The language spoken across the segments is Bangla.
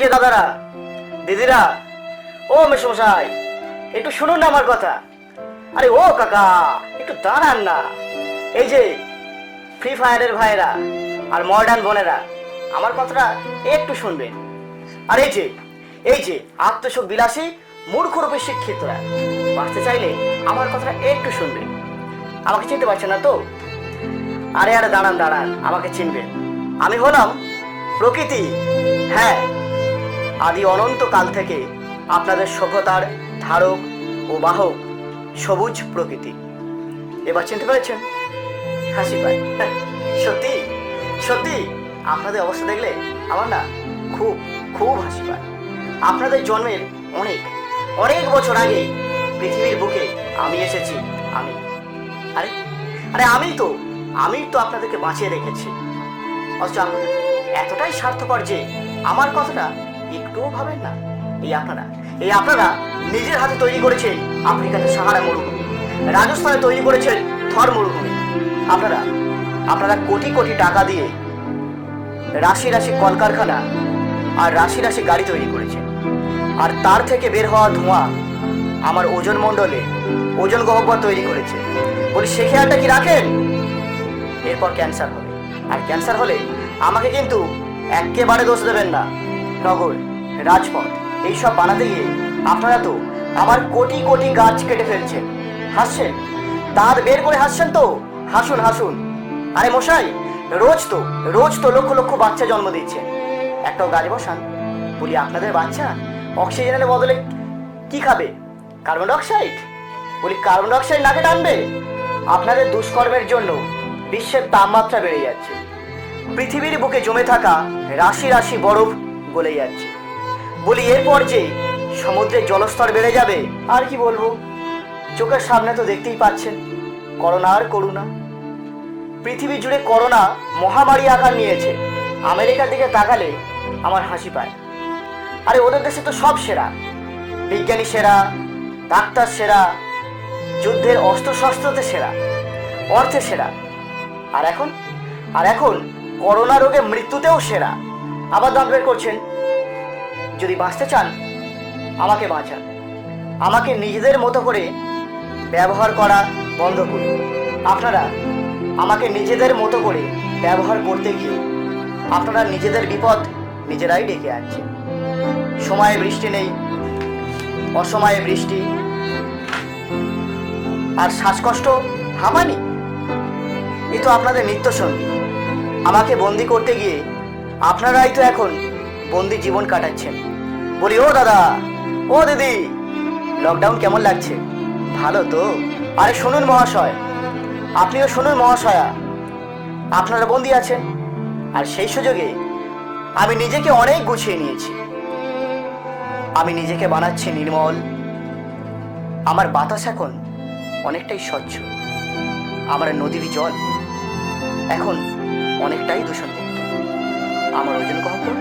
যে দাদারা, দিদিরা, ও মেসমশাই, একটু শুনুন না আমার কথা। আরে ও কাকা, একটু দাঁড়ান না। এই যে ফ্রি ফায়ারের ভাইয়েরা আর মডার্ন বোনেরা, আমার কথাটা একটু শুনবেন। আর এই যে আত্মসুখ বিলাসী মূর্খরূপে শিক্ষিতরা, বাঁচতে চাইলে আমার কথাটা একটু শুনবেন। আমাকে চিনতে পারছেন না তো? আরে দাঁড়ান দাঁড়ান, আমাকে চিনবেন। আমি হলাম প্রকৃতি। হ্যাঁ, আদি অনন্ত কাল থেকে আপনাদের সভ্যতার ধারক ও বাহক সবুজ প্রকৃতি। এবার চিনতে পেরেছেন? হাসি পায়। সত্যি সত্যি আপনাদের অবস্থা দেখলে আমার না খুব খুব হাসি পায়। আপনাদের জন্মের অনেক অনেক বছর আগে পৃথিবীর বুকে আমি এসেছি। আমি আরে আরে আমি তো আপনাদেরকে বাঁচিয়ে রেখেছি। অথচ আপনারা এতটাই স্বার্থপর যে আমার কথাটা একটুও ভাবেন না। এই আপনারা নিজের হাতে তৈরি করেছেন আফ্রিকাতে সাহারা মরুভূমি, রাজস্থানে তৈরি করেছেন থর মরুভূমি। আপনারা কোটি কোটি টাকা দিয়ে রাশি রাশি কলকারখানা আর রাশি রাশি গাড়ি তৈরি করেছেন। আর তার থেকে বের হওয়া ধোঁয়া আমার ওজন মণ্ডলে ওজন গহ্বর তৈরি করেছে। বলি সে খেয়ালটা কি রাখেন? এরপর ক্যান্সার হবে, আর ক্যান্সার হলে আমাকে কিন্তু একেবারে দোষ দেবেন না। নগর, রাজপথ এইসব বানাতে গিয়ে আপনারা তো আমার কোটি কোটি গাছ কেটে ফেলছেন। হাসছেন, দাঁত বের করে হাসছেন তো? হাসুন হাসুন। আরে মশাই, রোজ তো লক্ষ লক্ষ বাচ্চা জন্ম দিচ্ছেন, একটাও গাছ বসান। বলি আপনাদের বাচ্চা অক্সিজেনের বদলে কি খাবে? Carbon dioxide. বলি কার্বন ডাইঅক্সাইড নাকে টানবে? আপনাদের দুষ্কর্মের জন্য বিশ্বের তাপমাত্রা বেড়ে যাচ্ছে, পৃথিবীর বুকে জমে থাকা রাশি রাশি বরফ গলে যাচ্ছে। বলি এরপর যে সমুদ্রের জলস্তর বেড়ে যাবে, আর কি বলবো। চোখের সামনে তো দেখতেই পাচ্ছেন করোনা আর করুণা। পৃথিবী জুড়ে করোনা মহামারী আকার নিয়েছে। আমেরিকার দিকে তাকালে আমার হাসি পায়। আরে ওদের দেশে তো সব সেরা, বিজ্ঞানী সেরা, ডাক্তার সেরা, যুদ্ধের অস্ত্রশস্ত্রতে সেরা, অর্থে সেরা। আর এখন করোনা রোগে মৃত্যুতেও সেরা। আবার দাঁত বের করছেন। যদি বাঁচতে চান আমাকে বাঁচান। আমাকে নিজেদের মতো করে ব্যবহার করা বন্ধ করুন। আপনারা আমাকে নিজেদের মতো করে ব্যবহার করতে গিয়ে আপনারা নিজেদের বিপদ নিজেরাই ডেকে আনছেন। সময়ে বৃষ্টি নেই, অসময়ে বৃষ্টি, আর শ্বাসকষ্ট, হাঁপানি, এ তো আপনাদের নিত্য সঙ্গী। আমাকে বন্দি করতে গিয়ে আপনারাই তো এখন বন্দি জীবন কাটাচ্ছেন। বলি ও দাদা, ও দিদি, লকডাউন কেমন লাগছে? ভালো তো? আরে শুনুন মহাশয়, আপনিও শুনুন মহাশয়া, আপনারা বন্দি আছেন, আর সেই সুযোগে আমি নিজেকে অনেক গুছিয়ে নিয়েছি। আমি নিজেকে বানাচ্ছি নির্মল। আমার বাতাস এখন অনেকটাই স্বচ্ছ, আমার নদীর জল এখন অনেকটাই দূষণমুক্ত, আমার ওজন গহ্বর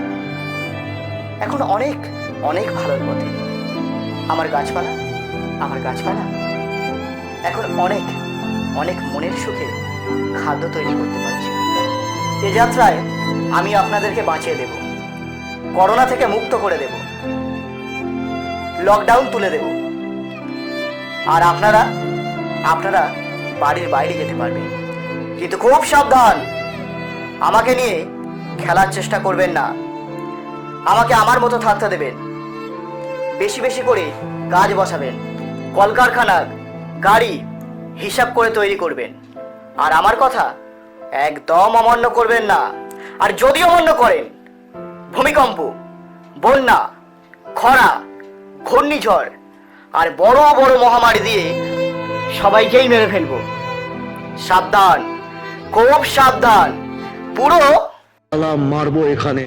এখন অনেক অনেক ভালোর পথে। আমার গাছপালা এখন অনেক অনেক মনের সুখে খাদ্য তৈরি করতে পারছি। এ যাত্রায় আমি আপনাদেরকে বাঁচিয়ে দেব, করোনা থেকে মুক্ত করে দেব, লকডাউন তুলে দেব। আর আপনারা বাড়ির বাইরে যেতে পারবেন, কিন্তু খুব সাবধান। আমাকে নিয়ে খেলার চেষ্টা করবেন না। আমাকে আমার মতো থাকতে দেবেন। বেশি বেশি করে গাছ বসাবেন, কলকারখানা, গাড়ি হিসাব করে তৈরি করবেন। আর আমার কথা একদম অমান্য করবেন না। আর যদি অমান্য করেন, ভূমিকম্প, বন্যা, খরা, ঘূর্ণিঝড় আর বড় বড় মহামারী দিয়ে সবাইকেই মেরে ফেলবো। সাবধান, খুব সাবধান। পুরো মারবো এখানে।